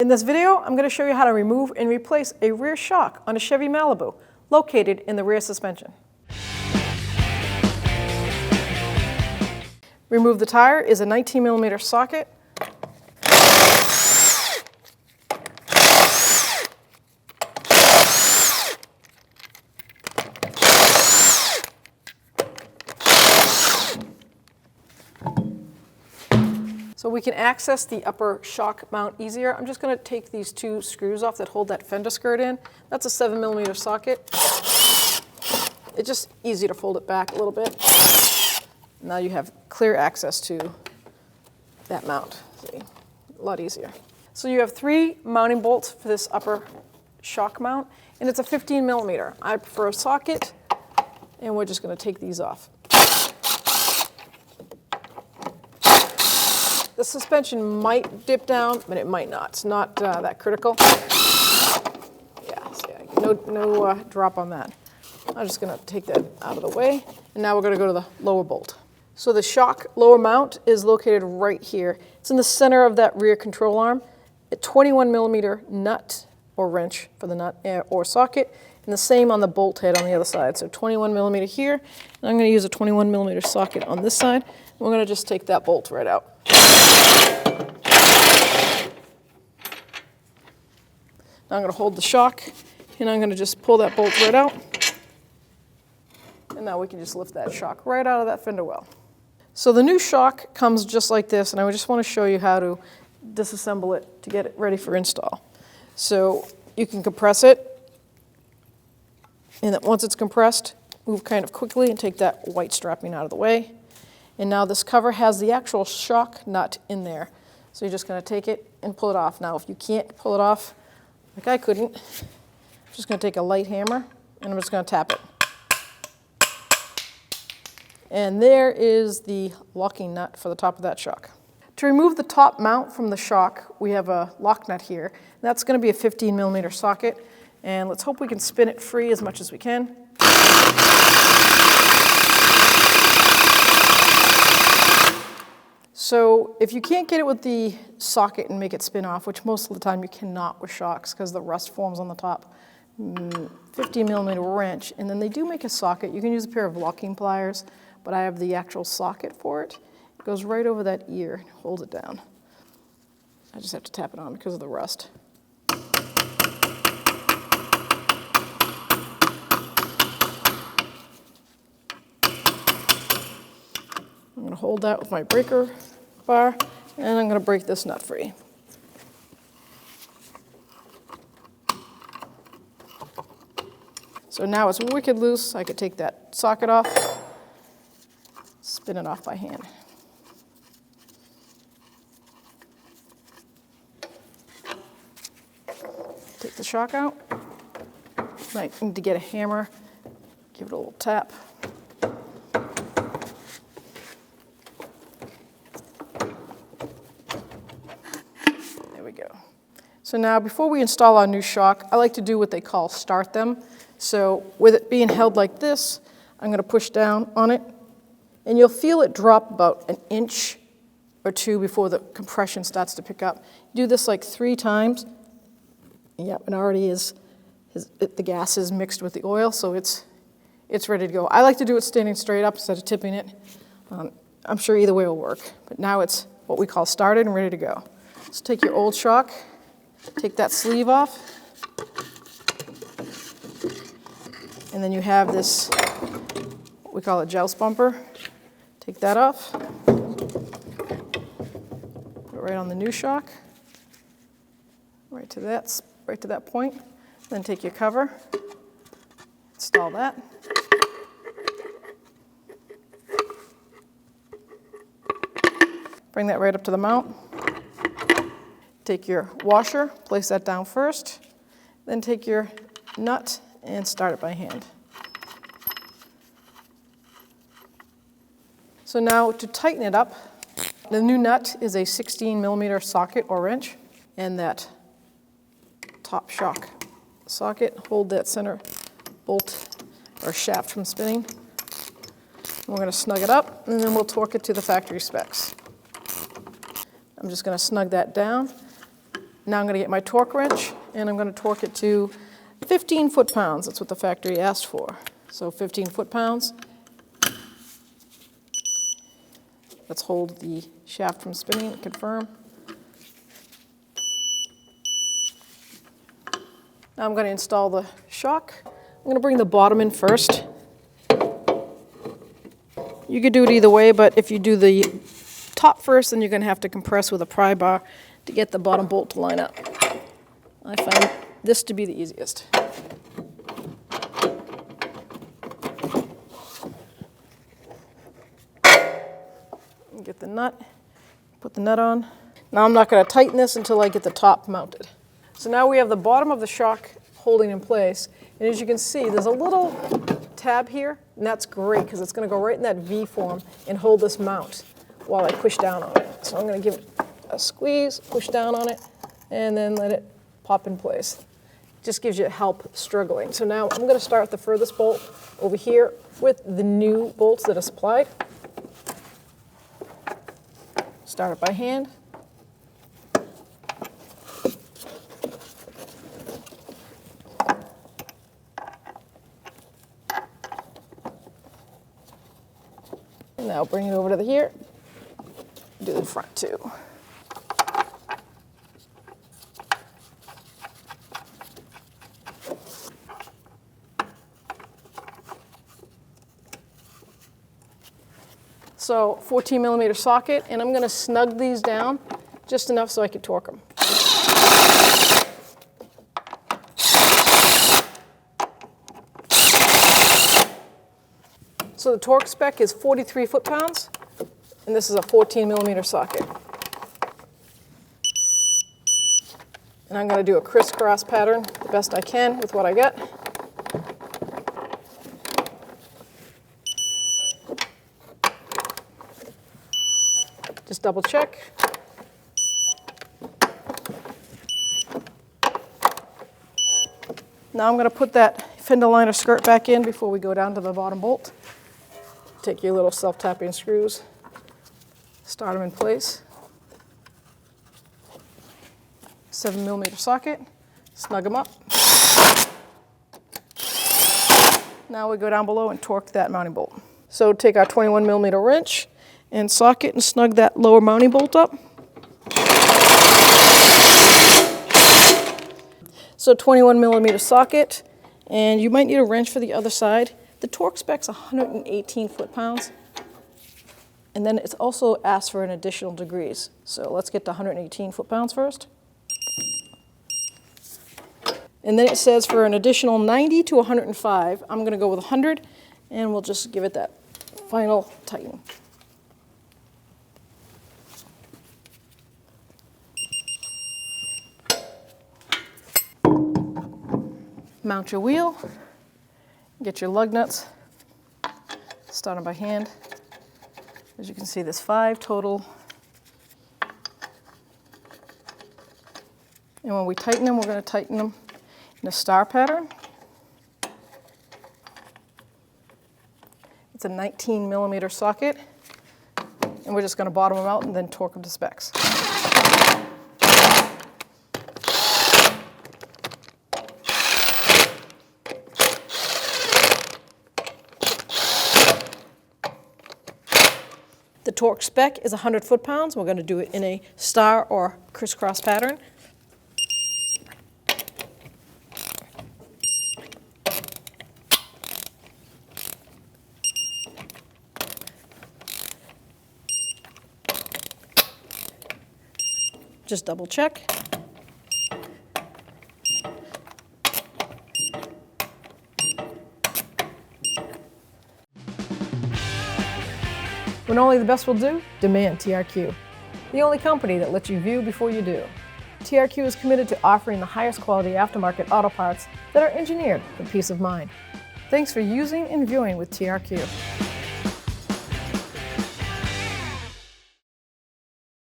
In this video, I'm going to show you how to remove and replace a rear shock on a Chevy Malibu located in the rear suspension. Remove the tire is a 19mm socket. So we can access the upper shock mount easier. I'm just going to take these two screws off that hold that fender skirt in. That's a 7mm socket. It's just easy to fold it back a little bit. Now you have clear access to that mount. See? A lot easier. So you have 3 mounting bolts for this upper shock mount, and it's a 15mm. I prefer a socket, and we're just going to take these off. The suspension might dip down, but it might not. It's not that critical. Yeah, see, no drop on that. I'm just going to take that out of the way, and now we're going to go to the lower bolt. So the shock lower mount is located right here. It's in the center of that rear control arm. A 21mm nut or wrench for the nut or socket, and the same on the bolt head on the other side. So 21mm here, and I'm going to use a 21mm socket on this side. We're going to just take that bolt right out. Now I'm going to hold the shock, and I'm going to just pull that bolt right out. And now we can just lift that shock right out of that fender well. So the new shock comes just like this, and I just want to show you how to disassemble it to get it ready for install. So you can compress it, and then once it's compressed, move kind of quickly and take that white strapping out of the way. And now this cover has the actual shock nut in there. So you're just going to take it and pull it off. Now if you can't pull it off, like I couldn't, I'm just going to take a light hammer and I'm just going to tap it. And there is the locking nut for the top of that shock. To remove the top mount from the shock, we have a lock nut here. That's going to be a 15mm socket. And let's hope we can spin it free as much as we can. So if you can't get it with the socket and make it spin off, which most of the time you cannot with shocks because the rust forms on the top, 15mm wrench, and then they do make a socket. You can use a pair of locking pliers, but I have the actual socket for it. It goes right over that ear, hold it down. I just have to tap it on because of the rust. I'm going to hold that with my breaker bar, and I'm going to break this nut free. So now it's wicked loose. I could take that socket off, spin it off by hand. Take the shock out. Might need to get a hammer, give it a little tap. So now before we install our new shock, I like to do what they call start them. So with it being held like this, I'm going to push down on it, and you'll feel it drop about an inch or two before the compression starts to pick up. Do this like 3 times. Yep, it already is. The gas is mixed with the oil, so it's ready to go. I like to do it standing straight up instead of tipping it. I'm sure either way will work, but now it's what we call started and ready to go. So take your old shock. Take that sleeve off, and then you have this, what we call a joust bumper. Take that off, put it right on the new shock, right to that point. Then take your cover, install that. Bring that right up to the mount. Take your washer, place that down first, then take your nut and start it by hand. So now to tighten it up, the new nut is a 16mm socket or wrench, and that top shock socket, hold that center bolt or shaft from spinning. We're going to snug it up, and then we'll torque it to the factory specs. I'm just going to snug that down. Now I'm going to get my torque wrench, and I'm going to torque it to 15 foot-pounds. That's what the factory asked for. So 15 foot-pounds. Let's hold the shaft from spinning and confirm. Now I'm going to install the shock. I'm going to bring the bottom in first. You could do it either way, but if you do the top first, then you're going to have to compress with a pry bar to get the bottom bolt to line up. I find this to be the easiest. Get the nut, put the nut on. Now I'm not going to tighten this until I get the top mounted. So now we have the bottom of the shock holding in place, and as you can see, there's a little tab here, and that's great because it's going to go right in that V form and hold this mount while I push down on it. So I'm going to give it a squeeze, push down on it, and then let it pop in place. Just gives you help struggling. So now I'm going to start the furthest bolt over here with the new bolts that are supplied. Start it by hand. And now bring it over to here. Do the front too. So 14 millimeter socket, and I'm going to snug these down just enough so I can torque them. So the torque spec is 43 foot-pounds, and this is a 14 millimeter socket. And I'm going to do a crisscross pattern the best I can with what I got. Just double check. Now I'm going to put that fender liner skirt back in before we go down to the bottom bolt. Take your little self-tapping screws, start them in place. 7 millimeter socket, snug them up. Now we go down below and torque that mounting bolt. So take our 21 millimeter wrench and socket and snug that lower mounting bolt up. So 21 millimeter socket, and you might need a wrench for the other side. The torque spec's 118 foot-pounds, and then it's also asked for an additional degrees. So let's get to 118 foot-pounds first. And then it says for an additional 90 to 105, I'm going to go with 100, and we'll just give it that final tighten. Mount your wheel, get your lug nuts, start them by hand. As you can see, there's 5 total. And when we tighten them, we're going to tighten them in a star pattern. It's a 19 millimeter socket, and we're just going to bottom them out and then torque them to specs. The torque spec is 100 foot-pounds. We're going to do it in a star or crisscross pattern. Just double check. When only the best will do, demand TRQ. The only company that lets you view before you do. TRQ is committed to offering the highest quality aftermarket auto parts that are engineered for peace of mind. Thanks for using and viewing with TRQ.